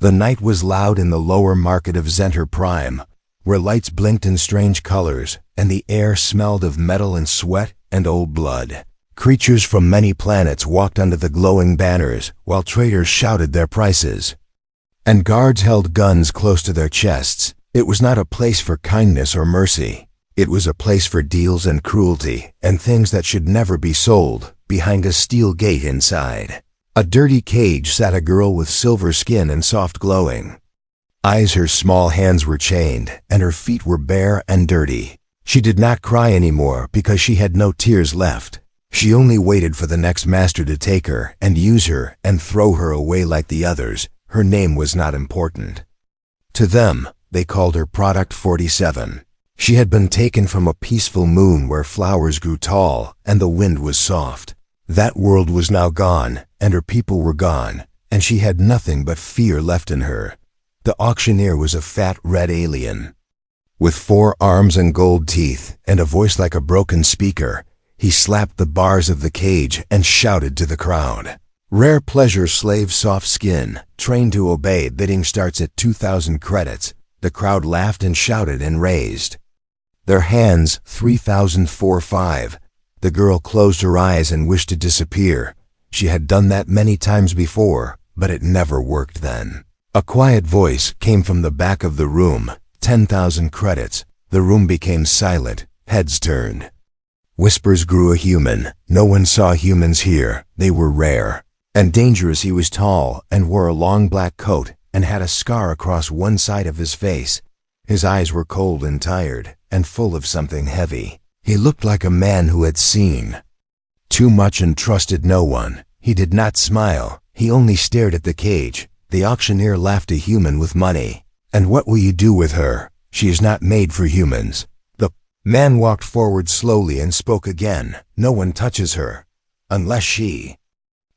The night was loud in the lower market of Zenter Prime, where lights blinked in strange colors, and the air smelled of metal and sweat and old blood. Creatures from many planets walked under the glowing banners, while traders shouted their prices. And guards held guns close to their chests. It was not a place for kindness or mercy. It was a place for deals and cruelty, and things that should never be sold, behind a steel gate inside. A dirty cage sat a girl with silver skin and soft glowing eyes. Her small hands were chained, and her feet were bare and dirty. She did not cry anymore because she had no tears left. She only waited for the next master to take her and use her and throw her away like the others. Her name was not important. To them, they called her Product 47. She had been taken from a peaceful moon where flowers grew tall and the wind was soft. That world was now gone, and her people were gone, and she had nothing but fear left in her. The auctioneer was a fat red alien. With 4 arms and gold teeth, and a voice like a broken speaker, he slapped the bars of the cage and shouted to the crowd. Rare pleasure slave soft skin, trained to obey. Bidding starts at 2,000 credits. The crowd laughed and shouted and raised their hands. 3,045. The girl closed her eyes and wished to disappear. She had done that many times before, but it never worked then. A quiet voice came from the back of the room. 10,000 credits. The room became silent. Heads turned. Whispers grew. A human. No one saw humans here. They were rare and dangerous. He was tall and wore a long black coat and had a scar across one side of his face. His eyes were cold and tired and full of something heavy. He looked like a man who had seen too much and trusted no one. He did not smile. He only stared at the cage. The auctioneer laughed. A human with money. And what will you do with her? She is not made for humans. The man walked forward slowly and spoke again. No one touches her unless she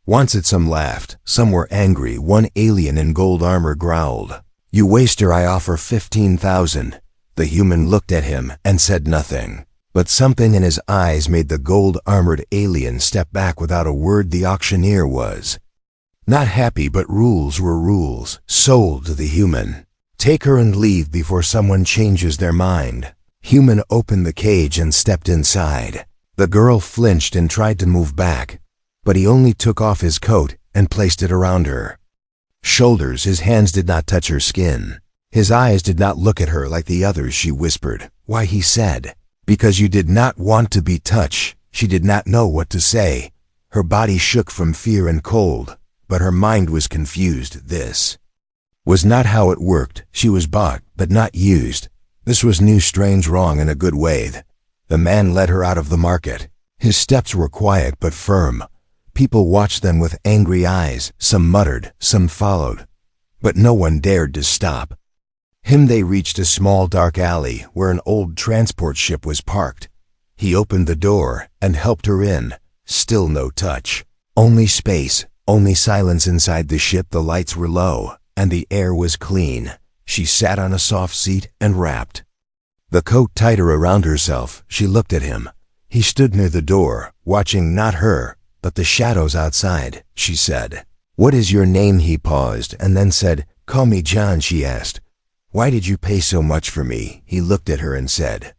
wants it. Some laughed. Some were angry. One alien in gold armor growled, "You waste her. I offer 15,000. The human looked at him and said nothing. But something in his eyes made the gold-armored alien step back without a word. The auctioneer was not happy, but rules were rules. Sold to the human. Take her and leave before someone changes their mind. Human opened the cage and stepped inside. The girl flinched and tried to move back, but he only took off his coat and placed it around her shoulders. His hands did not touch her skin. His eyes did not look at her like the others. She whispered, "Why?" He said, "Because you did not want to be touched." She did not know what to say. Her body shook from fear and cold, but her mind was confused. This was not how it worked. She was bought, but not used. This was new, strange, wrong in a good way. The man led her out of the market. His steps were quiet but firm. People watched them with angry eyes. Some muttered, some followed, but no one dared to stop him. They reached a small dark alley where an old transport ship was parked. He opened the door and helped her in. Still no touch. Only space, only silence inside the ship. The lights were low, and the air was clean. She sat on a soft seat and wrapped the coat tighter around herself. She looked at him. He stood near the door, watching not her, but the shadows outside. She said, "What is your name?" He paused and then said, "Call me John." She asked, "Why did you pay so much for me?" He looked at her and said,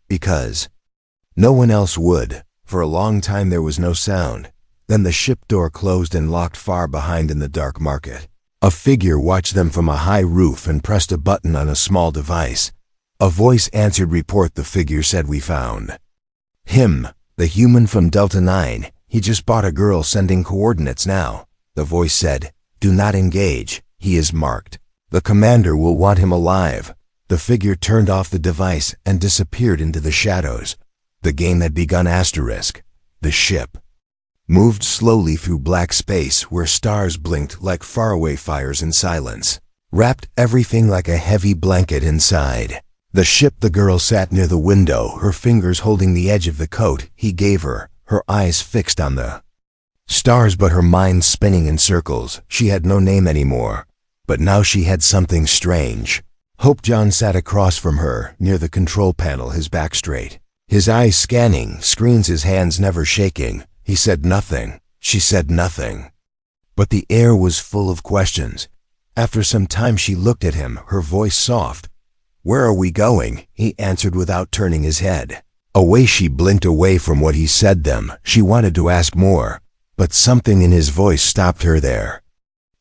"Because no one else would." For a long time there was no sound. Then the ship door closed and locked far behind in the dark market. A figure watched them from a high roof and pressed a button on a small device. A voice answered, "Report." The figure said, "We found him, the human from Delta 9. He just bought a girl, sending coordinates now." The voice said, "Do not engage. He is marked. The commander will want him alive." The figure turned off the device and disappeared into the shadows. The game had begun. The ship moved slowly through black space where stars blinked like faraway fires in silence, wrapped everything like a heavy blanket inside the ship. The girl sat near the window, her fingers holding the edge of the coat he gave her, her eyes fixed on the stars but her mind spinning in circles. She had no name anymore, but now she had something strange. Hope. John sat across from her near the control panel, his back straight, his eyes scanning screens, his hands never shaking. He said nothing. She said nothing. But the air was full of questions. After some time she looked at him, her voice soft. "Where are we going?" he answered without turning his head. Away she blinked away from what he said them. She wanted to ask more, but something in his voice stopped her there.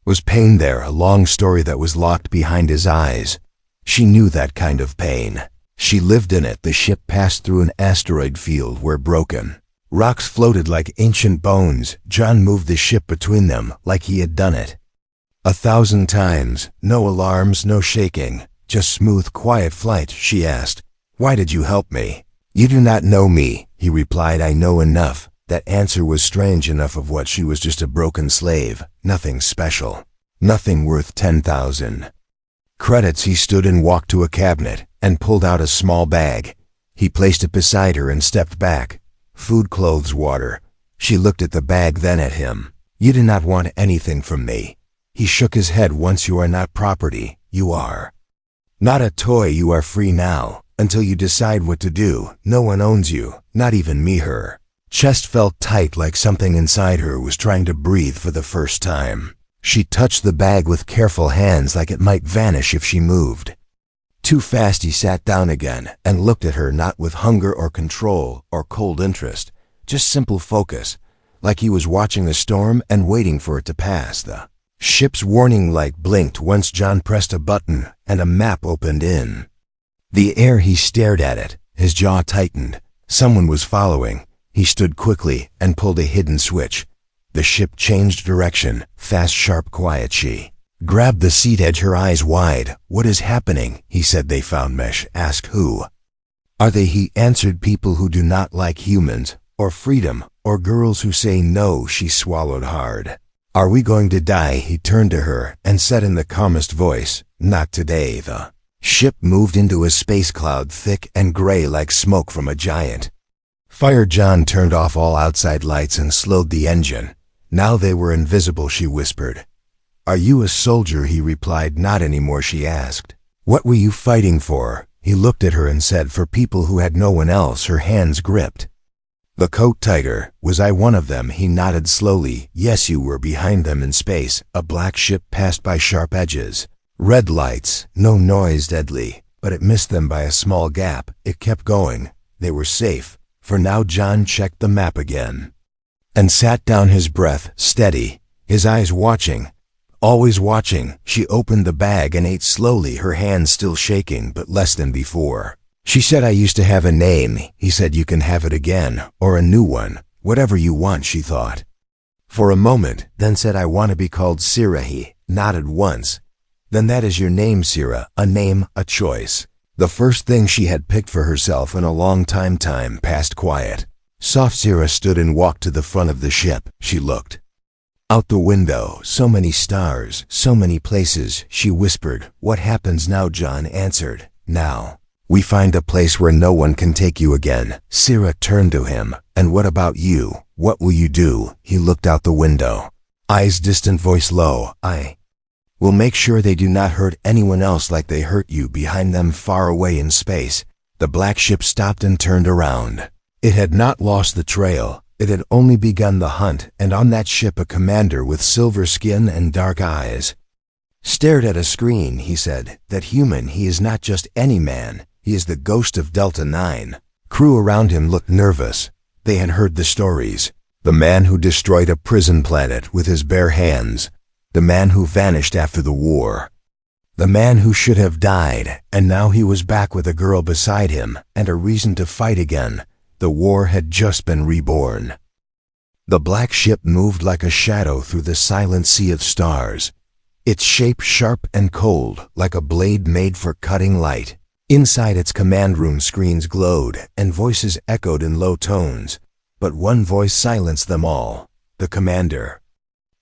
Was pain there, a long story that was locked behind his eyes? She knew that kind of pain. She lived in it. The ship passed through an asteroid field where broken rocks floated like ancient bones. John moved the ship between them like he had done it 1,000 times. No alarms, no shaking, just smooth, quiet flight. She asked, "Why did you help me?" "You do not know me," he replied. "I know enough." That answer was strange enough of what she was, just a broken slave, nothing special, nothing worth 10,000 credits. He stood and walked to a cabinet and pulled out a small bag. He placed it beside her and stepped back. Food, clothes, water. She looked at the bag, then at him. "You do not want anything from me." He shook his head. "Once you are not property, you are not a toy. You are free now, until you decide what to do. No one owns you, not even me." Her chest felt tight, like something inside her was trying to breathe for the first time. She touched the bag with careful hands, like it might vanish if she moved too fast. He sat down again and looked at her, not with hunger or control or cold interest, just simple focus, like he was watching the storm and waiting for it to pass. The ship's warning light blinked once. John pressed a button and a map opened in the air. He stared at it, his jaw tightened. Someone was following. He stood quickly and pulled a hidden switch. The ship changed direction, fast, sharp, quiet. She grabbed the seat edge, her eyes wide. "What is happening?" he said. "They found Mesh." Asked, "Who are they?" He answered, "People who do not like humans, or freedom, or girls who say no." She swallowed hard. "Are we going to die?" He turned to her and said in the calmest voice, "Not today." The ship moved into a space cloud, thick and gray like smoke from a giant fire. John turned off all outside lights and slowed the engine. Now they were invisible. She whispered, "Are you a soldier?" He replied, "Not anymore." She asked, "What were you fighting for?" He looked at her and said, "For people who had no one else." Her hands gripped the coat tighter. "Was I one of them?" He nodded slowly. "Yes, you were." Behind them in space, a black ship passed by, sharp edges, red lights, no noise, deadly, but it missed them by a small gap. It kept going. They were safe. For now. John checked the map again and sat down, his breath steady, his eyes watching, always watching. She opened the bag and ate slowly, her hands still shaking, but less than before. She said, "I used to have a name." He said, "You can have it again, or a new one, whatever you want." She thought for a moment, then said, "I want to be called Sira." He nodded once. "Then that is your name, Sira, a name, a choice." The first thing she had picked for herself in a long time. Time passed quiet. Soft. Sira stood and walked to the front of the ship. She looked out the window. So many stars, so many places. She whispered, "What happens now?" John answered, "Now we find a place where no one can take you again." Sira turned to him. "And what about you? What will you do?" He looked out the window. Eyes distant, voice low. "I will make sure they do not hurt anyone else like they hurt you." Behind them, far away in space, the black ship stopped and turned around. It had not lost the trail. It had only begun the hunt, and on that ship a commander with silver skin and dark eyes stared at a screen. He said, "That human, he is not just any man. He is the ghost of Delta 9. Crew around him looked nervous. They had heard the stories. The man who destroyed a prison planet with his bare hands. The man who vanished after the war. The man who should have died, and now he was back with a girl beside him, and a reason to fight again. The war had just been reborn." The black ship moved like a shadow through the silent sea of stars, its shape sharp and cold, like a blade made for cutting light. Inside its command room, screens glowed, and voices echoed in low tones, but one voice silenced them all. The commander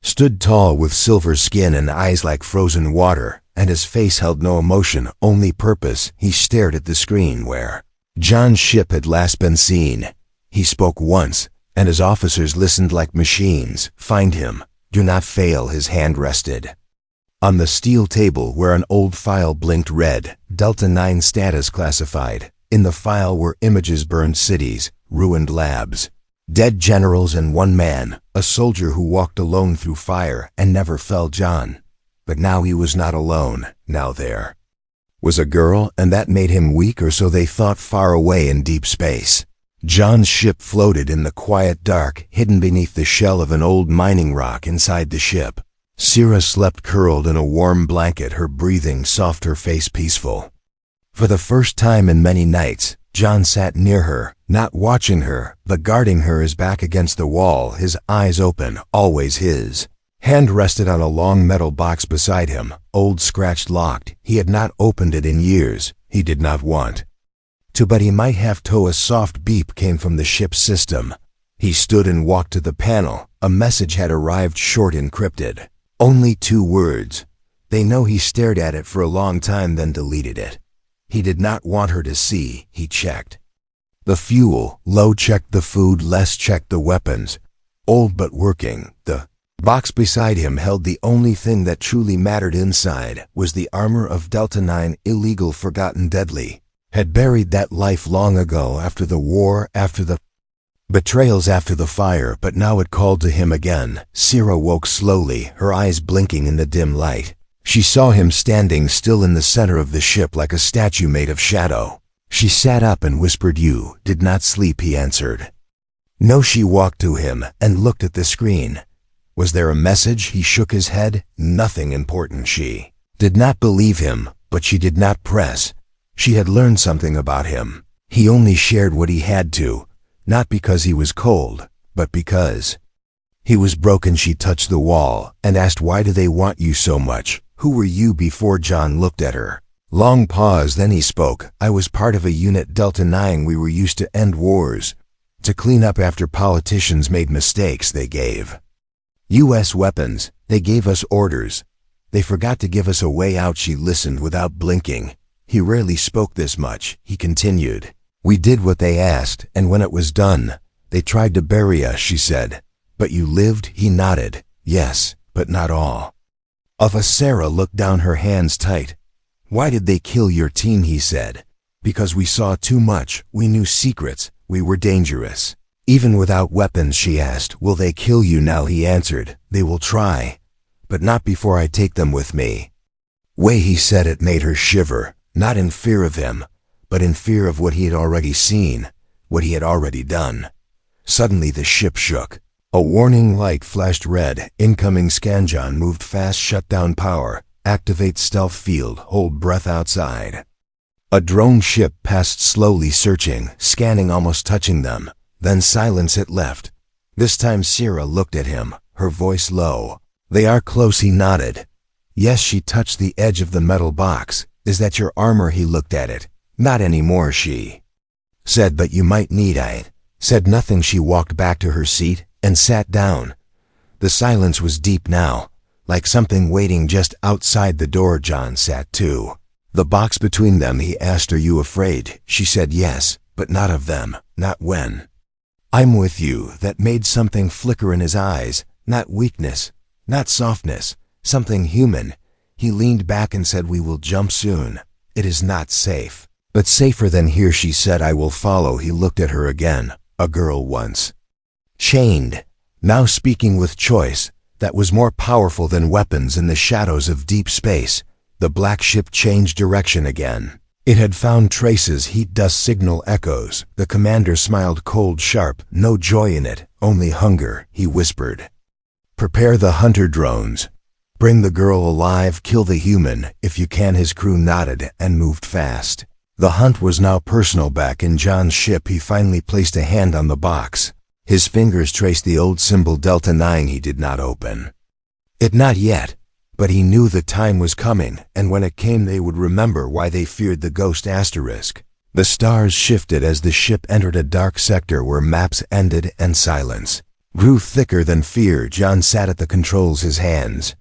stood tall, with silver skin and eyes like frozen water, and his face held no emotion, only purpose. He stared at the screen where John's ship had last been seen. He spoke once, and his officers listened like machines. "Find him. Do not fail." His hand rested on the steel table where an old file blinked red. Delta 9 status classified. In the file were images, burned cities, ruined labs, dead generals, and one man, a soldier who walked alone through fire and never fell. John But now he was not alone. Now there was a girl, and that made him weak, or so they thought, far away in deep space. John's ship floated in the quiet dark, hidden beneath the shell of an old mining rock inside the ship. Sierra slept curled in a warm blanket, her breathing soft, her face peaceful. For the first time in many nights, John sat near her, not watching her, but guarding her, his back against the wall, his eyes open, always his hand rested on a long metal box beside him, old, scratched, locked. He had not opened it in years. He did not want to, but he might have to. A soft beep came from the ship's system. He stood and walked to the panel. A message had arrived, short, encrypted. Only 2 words. They know. He stared at it for a long time, then deleted it. He did not want her to see. He checked the fuel, low, checked the food, less, checked the weapons. Old but working. The box beside him held the only thing that truly mattered. Inside was the armor of Delta 9, illegal, forgotten, deadly. Had buried that life long ago, after the war, after the betrayals, after the fire, but now it called to him again. Sierra woke slowly, her eyes blinking in the dim light. She saw him standing still in the center of the ship like a statue made of shadow. She sat up and whispered, "You did not sleep," he answered. No. She walked to him and looked at the screen. Was there a message? He shook his head. Nothing important. She did not believe him, but she did not press. She had learned something about him. He only shared what he had to, not because he was cold, but because he was broken. She touched the wall and asked, "Why do they want you so much? Who were you before?" John looked at her. Long pause, then he spoke. "I was part of a unit, Delta 9. We were used to end wars, to clean up after politicians made mistakes. They gave U.S. weapons. They gave us orders. They forgot to give us a way out." She listened without blinking. He rarely spoke this much. He continued, "We did what they asked, and when it was done, they tried to bury us," she said. "But you lived?" He nodded. "Yes, but not all of us." Sarah looked down, her hands tight. "Why did they kill your team?" he said. "Because we saw too much. We knew secrets. We were dangerous." "Even without weapons?" she asked. "Will they kill you now?" he answered. "They will try, but not before I take them with me." Way he said it made her shiver, not in fear of him, but in fear of what he had already seen, what he had already done. Suddenly the ship shook. A warning light flashed red. "Incoming scan." John moved fast. "Shut down power. Activate stealth field. Hold breath outside." A drone ship passed slowly, searching, scanning, almost touching them. Then silence. It left. This time Sierra looked at him, her voice low. "They are close." He nodded. "Yes." She touched the edge of the metal box. "Is that your armor?" He looked at it. "Not anymore," she said, "but you might need." I said nothing. She walked back to her seat and sat down. The silence was deep now, like something waiting just outside the door. John sat too. The box between them. He asked, "Are you afraid?" She said, "Yes, but not of them, not when I'm with you." That made something flicker in his eyes, not weakness, not softness, something human. He leaned back and said, "We will jump soon. It is not safe, but safer than here." She said, "I will follow." He looked at her again. A girl once chained, now speaking with choice, that was more powerful than weapons. In the shadows of deep space, the black ship changed direction again. It had found traces, heat, dust, signal echoes. The commander smiled, cold, sharp, no joy in it, only hunger. He whispered, "Prepare the hunter drones. Bring the girl alive, kill the human, if you can." His crew nodded and moved fast. The hunt was now personal. Back in John's ship, he finally placed a hand on the box. His fingers traced the old symbol Delta 9. He did not open it, not yet, but he knew the time was coming, and when it came they would remember why they feared the ghost asterisk. The stars shifted as the ship entered a dark sector where maps ended and silence grew thicker than fear. John sat at the controls, his hands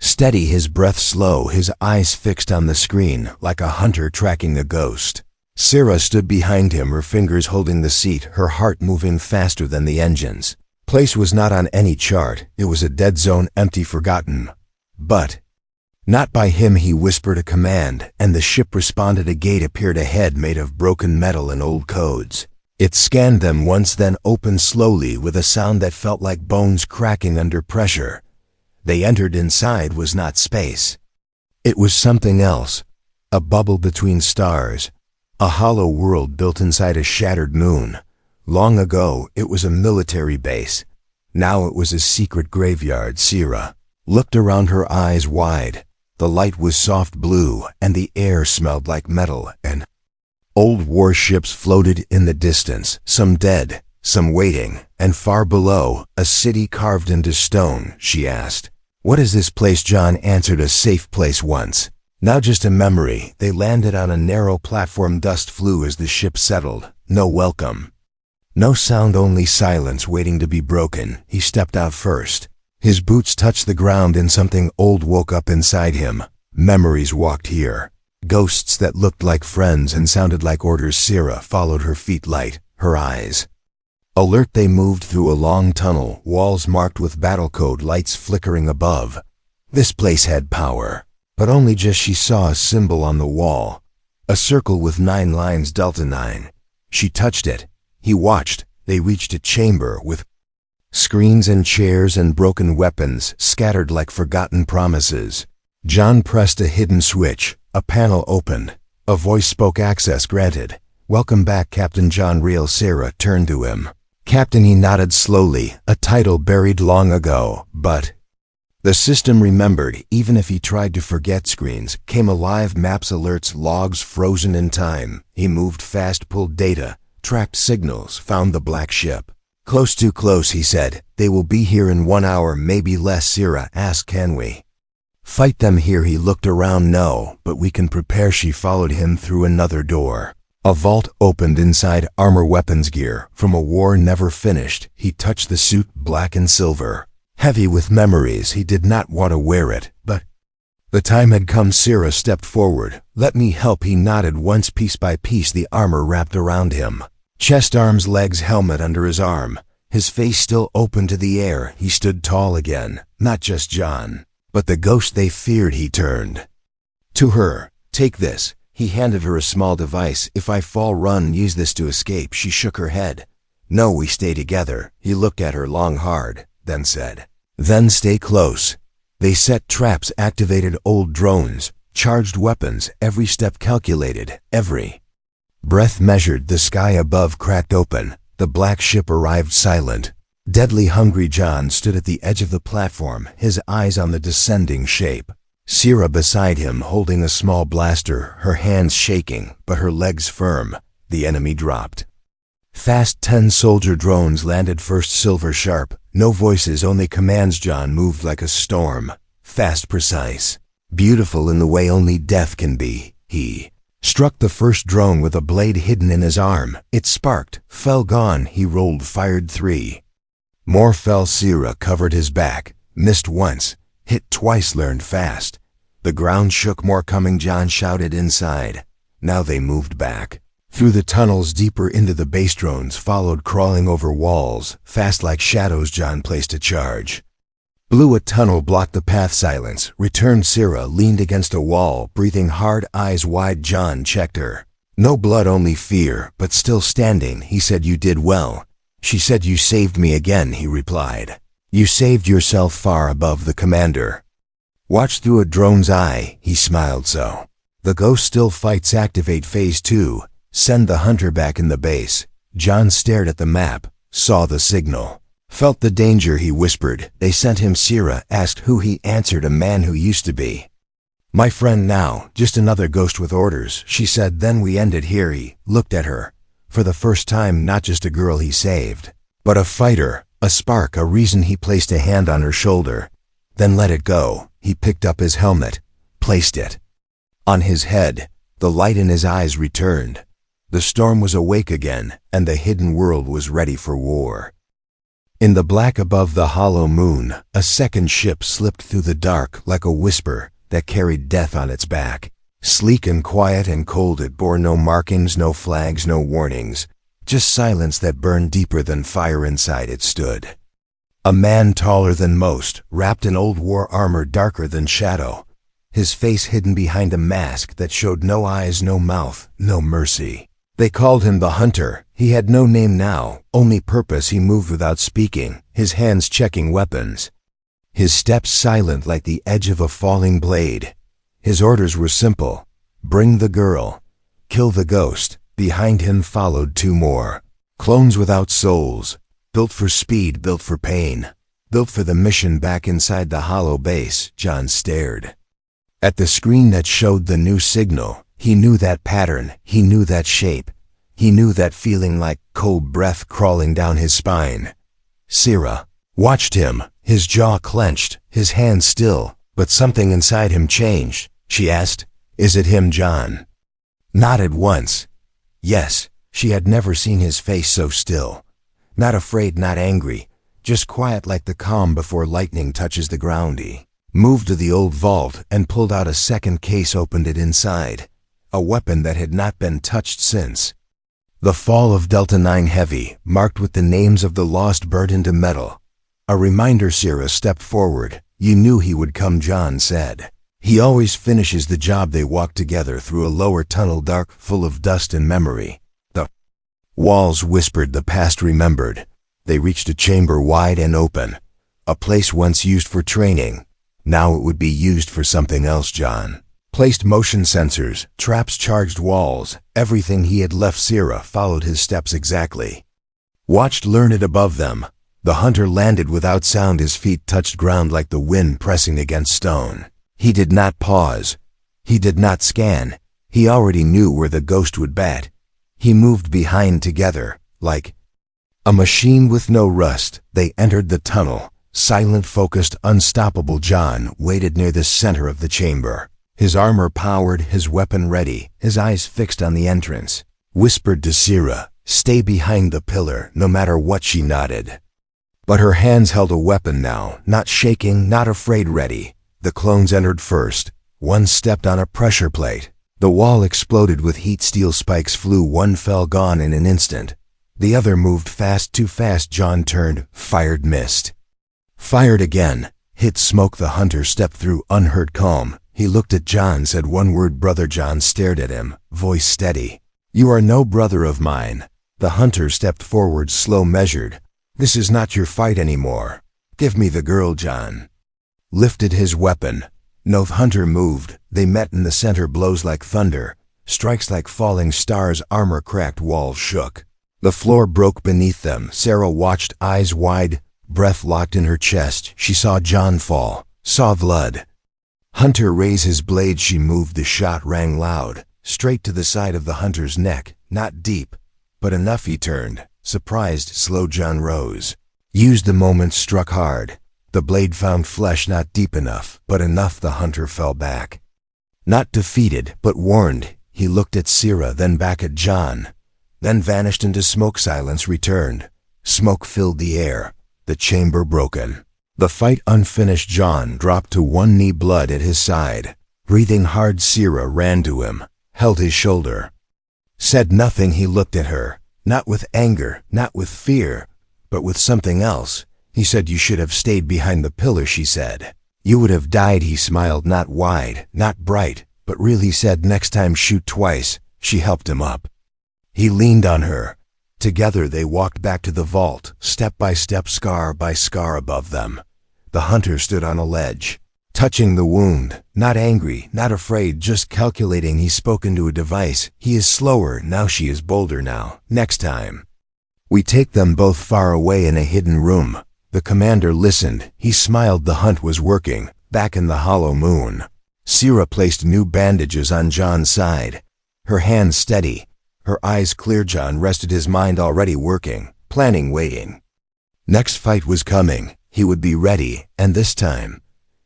steady, his breath slow, his eyes fixed on the screen like a hunter tracking a ghost. Sarah stood behind him, her fingers holding the seat, her heart moving faster than the engines. Place was not on any chart. It was a dead zone, empty, forgotten. But not by him. He whispered a command, and the ship responded. A gate appeared ahead, made of broken metal and old codes. It scanned them once, then opened slowly with a sound that felt like bones cracking under pressure. they entered inside was not space. It was something else, a bubble between stars, a hollow world built inside a shattered moon. Long ago, it was a military base. Now it was a secret graveyard. Sierra looked around, her eyes wide. The light was soft blue, and the air smelled like metal, and old warships floated in the distance, some dead, some waiting, and far below, a city carved into stone. She asked, "What is this place?" John answered, "A safe place once. Now just a memory." They landed on a narrow platform. Dust flew as the ship settled. No welcome. No sound, only silence waiting to be broken. He stepped out first. His boots touched the ground and something old woke up inside him. Memories walked here. Ghosts that looked like friends and sounded like orders. Sierra followed her feet light, her eyes alert. They moved through a long tunnel, walls marked with battle code, lights flickering above. This place had power, but only just. She saw a symbol on the wall, a circle with 9 lines, Delta 9. She touched it. He watched. They reached a chamber with screens and chairs and broken weapons scattered like forgotten promises. John pressed a hidden switch. A panel opened. A voice spoke. "Access granted. Welcome back, Captain John Real." Sierra turned to him. "Captain," he nodded slowly, a title buried long ago, but the system remembered. Even if he tried to forget, screens came alive, maps, alerts, logs frozen in time. He moved fast, pulled data, tracked signals, found the black ship. "Close, too close," he said. "They will be here in 1 hour, maybe less." Sierra asked, "Can we fight them here?" He looked around. "No, but we can prepare." She followed him through another door. A vault opened. Inside, armor, weapons, gear from a war never finished. He touched the suit, black and silver, heavy with memories. He did not want to wear it, but the time had come. Sierra stepped forward. "Let me help." He nodded. Once, piece by piece, the armor wrapped around him. Chest, arms, legs, helmet under his arm. His face still open to the air. He stood tall again. Not just John, but the ghost they feared. He turned to her. "Take this." He handed her a small device. "If I fall, run. Use this to escape." She shook her head. "No, we stay together." He looked at her long, hard, then said, "Then stay close." They set traps, activated old drones, charged weapons, every step calculated, every breath measured. The sky above cracked open. The black ship arrived, silent, deadly hungry. John stood at the edge of the platform, his eyes on the descending shape. Sierra beside him, holding a small blaster, her hands shaking, but her legs firm. The enemy dropped fast. 10 soldier drones landed first, silver sharp. No voices, only commands. John moved like a storm, fast, precise, beautiful in the way only death can be. He struck the first drone with a blade hidden in his arm. It sparked, fell, gone. He rolled, fired 3 more, fell. Sierra covered his back, missed once, hit twice, learned fast. The ground shook, more coming. John shouted inside. Now they moved back through the tunnels, deeper into the base. Drones followed, crawling over walls, fast like shadows. John placed a charge. Blew. A tunnel blocked the path. Silence returned. Sierra leaned against a wall, breathing hard, eyes wide. John checked her. No blood, only fear, but still standing. He said, "You did well." She said, "You saved me again." He replied, "You saved yourself." Far above, the commander watched through a drone's eye. He smiled. "So the ghost still fights." "Activate phase 2. Send the hunter back in the base." John stared at the map, saw the signal, felt the danger. He whispered, "They sent him." Sierra asked who. He answered, "A man who used to be my friend, now just another ghost with orders." She said, "Then we ended here." He looked at her. For the first time, not just a girl he saved, but a fighter, a spark, a reason. He placed a hand on her shoulder, then let it go. He picked up his helmet, placed it on his head. The light in his eyes returned. The storm was awake again, and the hidden world was ready for war. In the black above the hollow moon, a second ship slipped through the dark like a whisper that carried death on its back. Sleek and quiet and cold, it bore no markings, no flags, no warnings, just silence that burned deeper than fire. Inside it stood a man taller than most, wrapped in old war armor darker than shadow, his face hidden behind a mask that showed no eyes, no mouth, no mercy. They called him the Hunter. He had no name now, only purpose. He moved without speaking, his hands checking weapons, his steps silent like the edge of a falling blade. His orders were simple: bring the girl, kill the ghost. Behind him followed two more. Clones without souls, built for speed, built for pain, built for the mission back inside the hollow base. John stared at the screen that showed the new signal. He knew that pattern, he knew that shape, he knew that feeling like cold breath crawling down his spine. Sierra watched him, his jaw clenched, his hands still, but something inside him changed. She asked, "Is it him, John?" Nodded once. Yes, she had never seen his face so still. Not afraid, not angry, just quiet like the calm before lightning touches the ground. He moved to the old vault and pulled out a second case, opened it inside. A weapon that had not been touched since. The fall of Delta 9 heavy, marked with the names of the lost, burnt into metal. A reminder. Sierra stepped forward. "You knew he would come," John said. "He always finishes the job." They walked together through a lower tunnel, dark, full of dust and memory. The walls whispered, the past remembered. They reached a chamber wide and open. A place once used for training. Now it would be used for something else. John placed motion sensors, traps, charged walls. Everything he had left. Sierra followed his steps exactly. Watched, learned it above them. The hunter landed without sound. His feet touched ground like the wind pressing against stone. He did not pause. He did not scan. He already knew where the ghost would bat. He moved behind together, like a machine with no rust. They entered the tunnel, silent, focused, unstoppable. John waited near the center of the chamber, his armor powered, his weapon ready, his eyes fixed on the entrance. Whispered to Sierra, "Stay behind the pillar," no matter what. She nodded. But her hands held a weapon now, not shaking, not afraid, ready. The clones entered first. One stepped on a pressure plate. The wall exploded with heat. Steel spikes flew. One fell, gone in an instant. The other moved fast, too fast. John turned, fired, missed. Fired again, hit smoke. The hunter stepped through, unhurt, calm. He looked at John, said one word: brother. John stared at him, voice steady. "You are no brother of mine." The hunter stepped forward, slow, measured. "This is not your fight anymore. Give me the girl." John lifted his weapon. No hunter moved. They met in the center, blows like thunder, strikes like falling stars. Armor cracked, walls shook. The floor broke beneath them. Sarah watched, eyes wide, breath locked in her chest. She saw John fall, saw blood. Hunter raise his blade. She moved. The shot rang loud, straight to the side of the hunter's neck. Not deep, but enough. He turned, surprised, slow. John rose, used the moment, struck hard. The blade found flesh, not deep enough, but enough. The hunter fell back. Not defeated, but warned. He looked at Sierra, then back at John, then vanished into smoke. Silence returned. Smoke filled the air. The chamber broken. The fight unfinished. John dropped to one knee, blood at his side. Breathing hard. Sierra ran to him, held his shoulder. Said nothing. He looked at her, not with anger, not with fear, but with something else. He said, "You should have stayed behind the pillar," she said. "You would have died." He smiled, not wide, not bright, but real. He said, "Next time shoot twice." She helped him up. He leaned on her. Together they walked back to the vault, step by step, scar by scar above them. The hunter stood on a ledge, touching the wound, not angry, not afraid, just calculating. He spoke into a device. "He is slower now, she is bolder now. Next time, we take them both far away in a hidden room." The commander listened. He smiled. The hunt was working, back in the hollow moon. Sierra placed new bandages on John's side, her hands steady, her eyes clear. John rested, his mind already working, planning, waiting. Next fight was coming. He would be ready, and this time,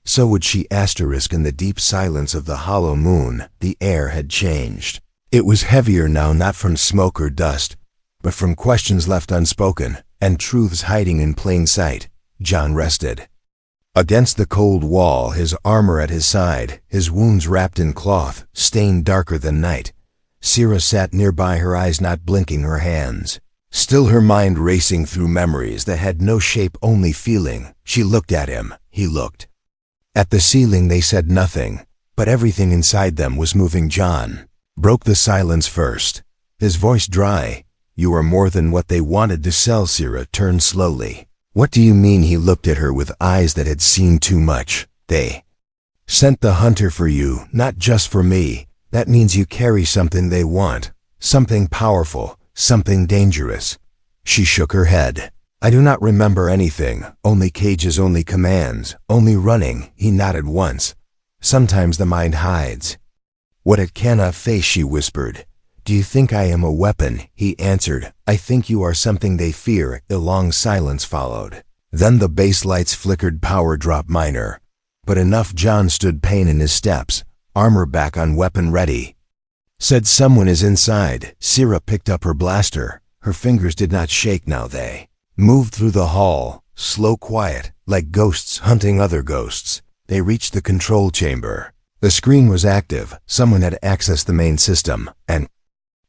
so would she. In the deep silence of the hollow moon, the air had changed. It was heavier now, not from smoke or dust, but from questions left unspoken, and truths hiding in plain sight. John rested against the cold wall, his armor at his side, his wounds wrapped in cloth, stained darker than night. Sierra sat nearby, her eyes not blinking, her hands still, her mind racing through memories that had no shape, only feeling. She looked at him. He looked at the ceiling. They said nothing, but everything inside them was moving. John broke the silence first, his voice dry. "You are more than what they wanted to sell." Sierra turned slowly. What do you mean? He looked at her with eyes that had seen too much. They sent the hunter for you, not just for me. That means you carry something they want, something powerful, something dangerous. She shook her head. I do not remember anything, only cages, only commands, only running. He nodded once. Sometimes the mind hides what it cannot face, she whispered. Do you think I am a weapon? He answered. I think you are something they fear. A long silence followed. Then the base lights flickered, power drop minor. But enough. John stood, pain in his steps, armor back on, weapon ready. Said someone is inside. Sierra picked up her blaster. Her fingers did not shake now. They moved through the hall, slow, quiet, like ghosts hunting other ghosts. They reached the control chamber. The screen was active. Someone had accessed the main system, and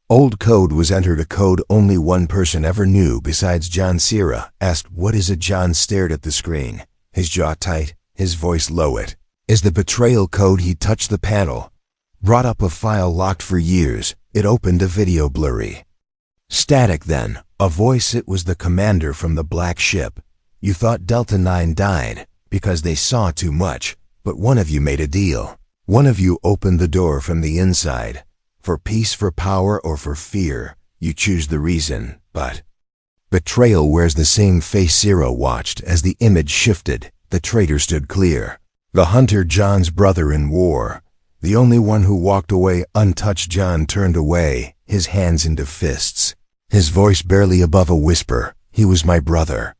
old code was entered, a code only one person ever knew besides John. Sierra asked, "What is it?" John stared at the screen, his jaw tight, his voice low. It is the betrayal code. He touched the panel, brought up a file locked for years. It opened, a video, blurry, static, then a voice. It was the commander from the black ship. You thought Delta 9 died because they saw too much, but one of you made a deal. One of you opened the door from the inside. For peace, for power, or for fear. You choose the reason, but betrayal wears the same face. Sierra watched as the image shifted. The traitor stood clear. The hunter, John's brother in war. The only one who walked away untouched. John turned away, his hands into fists. His voice barely above a whisper. He was my brother.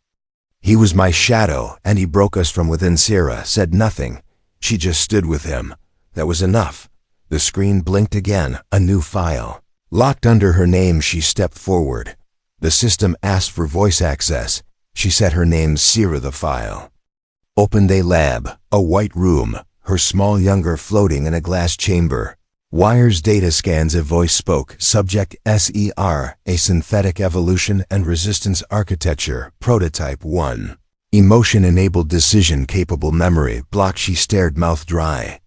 He was my shadow, and he broke us from within. Sierra said nothing. She just stood with him. That was enough. The screen blinked again, a new file. Locked under her name, she stepped forward. The system asked for voice access. She said her name. Sierra. The file opened, a lab, a white room, her small younger floating in a glass chamber. Wires, data scans. A voice spoke. Subject SER, a synthetic evolution and resistance architecture, prototype 1. Emotion-enabled decision-capable memory block. She stared, mouth dry.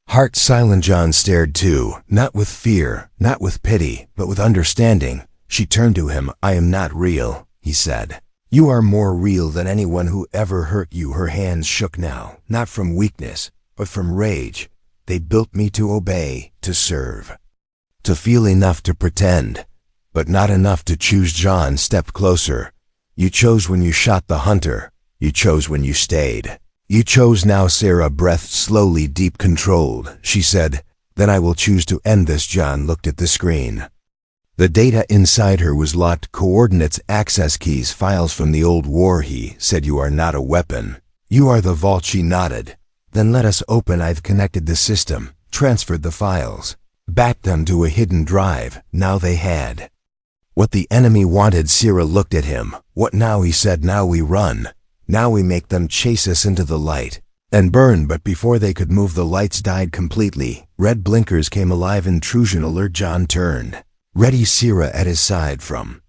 Heart silent. John stared too, not with fear, not with pity, but with understanding. She turned to him. I am not real, he said. You are more real than anyone who ever hurt you. Her hands shook now, not from weakness, but from rage. They built me to obey, to serve, to feel enough to pretend, but not enough to choose. John stepped closer. You chose when you shot the hunter. You chose when you stayed. You chose now. Sierra breathed slowly, deep, controlled. She said, then I will choose to end this. John looked at the screen. The data inside her was locked. Coordinates, access keys, files from the old war. He said, you are not a weapon. You are the vault. She nodded. Then let us open. I've connected the system, transferred the files, backed them to a hidden drive. Now they had what the enemy wanted. Sierra looked at him. What now? He said, now we run. Now we make them chase us into the light and burn. But before they could move, the lights died completely. Red blinkers came alive. Intrusion alert. John turned. Ready. Sierra at his side. From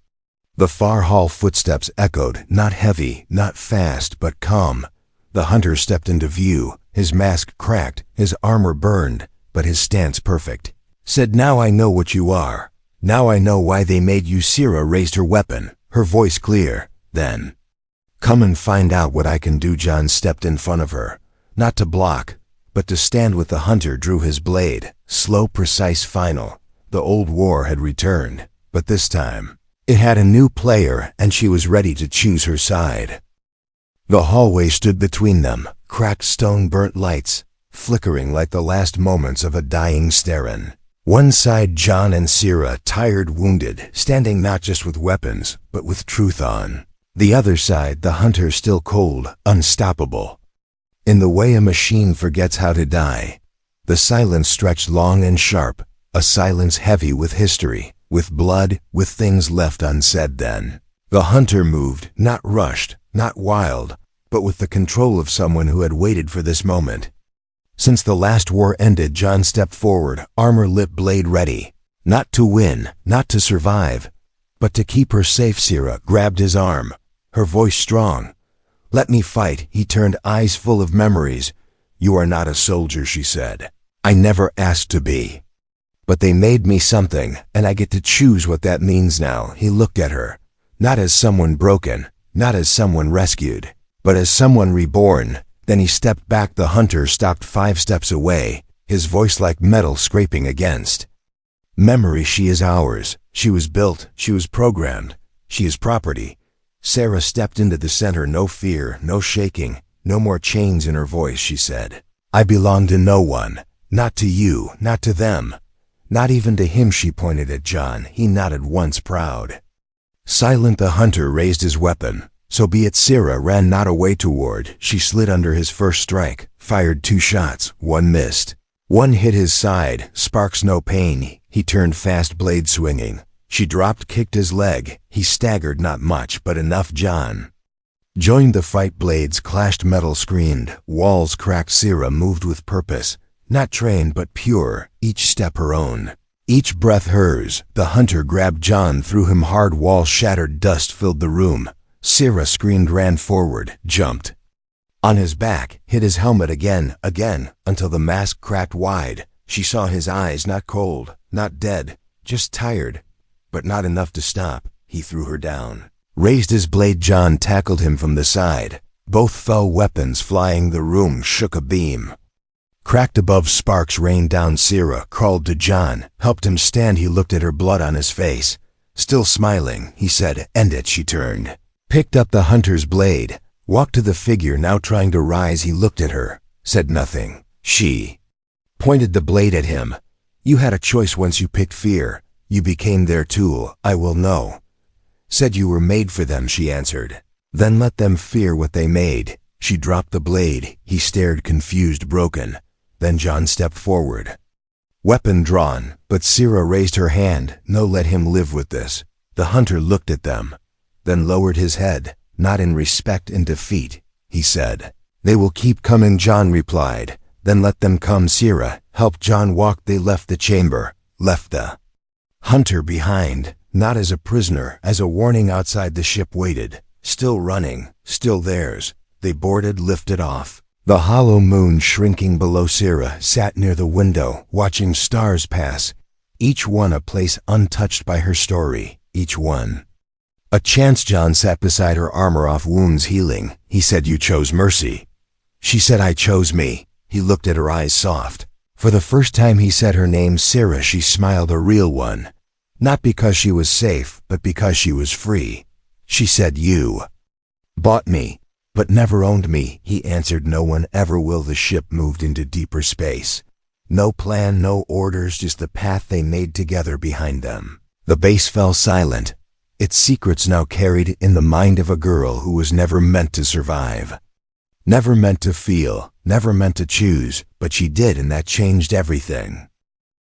the far hall, footsteps echoed, not heavy, not fast, but calm. The hunter stepped into view, his mask cracked, his armor burned, but his stance perfect. Said, now I know what you are. Now I know why they made you. Sierra raised her weapon, her voice clear. Then come and find out what I can do. John stepped in front of her, not to block, but to stand with the hunter. Drew his blade, slow, precise, final. The old war had returned, but this time it had a new player, and she was ready to choose her side. The hallway stood between them, cracked stone, burnt lights, flickering like the last moments of a dying Starin. One side, John and Sierra, tired, wounded, standing not just with weapons, but with truth on. The other side, the hunter, still cold, unstoppable. In the way a machine forgets how to die. The silence stretched long and sharp, a silence heavy with history, with blood, with things left unsaid. Then the hunter moved, not rushed, not wild, but with the control of someone who had waited for this moment. Since the last war ended, John stepped forward, armor lit, blade ready. Not to win, not to survive, but to keep her safe. Sierra grabbed his arm, her voice strong. Let me fight. He turned, eyes full of memories. You are not a soldier, she said. I never asked to be. But they made me something, and I get to choose what that means now. He looked at her, not as someone broken, not as someone rescued, but as someone reborn. Then he stepped back. The hunter stopped 5 steps away, his voice like metal scraping against memory. She is ours. She was built. She was programmed. She is property. Sarah stepped into the center. No fear, no shaking, no more chains in her voice. She said, I belong to no one. Not to you, not to them, not even to him. She pointed at John. He nodded once, proud. Silent, the hunter raised his weapon. So be it. Sarah ran not away toward. She slid under his first strike, fired 2 shots. One missed. One hit his side, sparks, no pain. He turned fast, blade swinging. She dropped, kicked his leg. He staggered, not much, but enough. John joined the fight. Blades clashed, metal screamed, walls cracked. Sarah moved with purpose, not trained but pure, each step her own, each breath hers. The hunter grabbed John, threw him hard. Walls shattered, dust filled the room. Sarah screamed, ran forward, jumped on his back, hit his helmet again, until the mask cracked wide. She saw his eyes, not cold, not dead, just tired, but not enough to stop. He threw her down, raised his blade. John tackled him from the side. Both fell, weapons flying. The room shook. A beam cracked above, sparks rained down. Sarah crawled to John, helped him stand. He looked at her, blood on his face. Still smiling, he said, end it. She turned, picked up the hunter's blade, walked to the figure now trying to rise. He looked at her, said nothing. She pointed the blade at him. You had a choice once. You picked fear. You became their tool. I will know. Said you were made for them, she answered. Then let them fear what they made. She dropped the blade. He stared, confused, broken. Then John stepped forward, weapon drawn, but Sarah raised her hand. No, let him live with this. The hunter looked at them, then lowered his head, not in respect, in defeat. He said, they will keep coming. John replied, then let them come. Sarah helped John walk. They left the chamber, left the hunter behind, not as a prisoner, as a warning. Outside, the ship waited, still running, still theirs. They boarded, lifted off. The hollow moon shrinking below. Sarah sat near the window, watching stars pass, each one a place untouched by her story, each one a chance. John sat beside her, armor off, wounds healing. He said, you chose mercy. She said, I chose me. He looked at her, eyes soft. For the first time he said her name, Sarah. She smiled, a real one. Not because she was safe, but because she was free. She said, you bought me, but never owned me. He answered, no one ever will. The ship moved into deeper space. No plan, no orders, just the path they made together behind them. The base fell silent, its secrets now carried in the mind of a girl who was never meant to survive. Never meant to feel, never meant to choose, but she did, and that changed everything.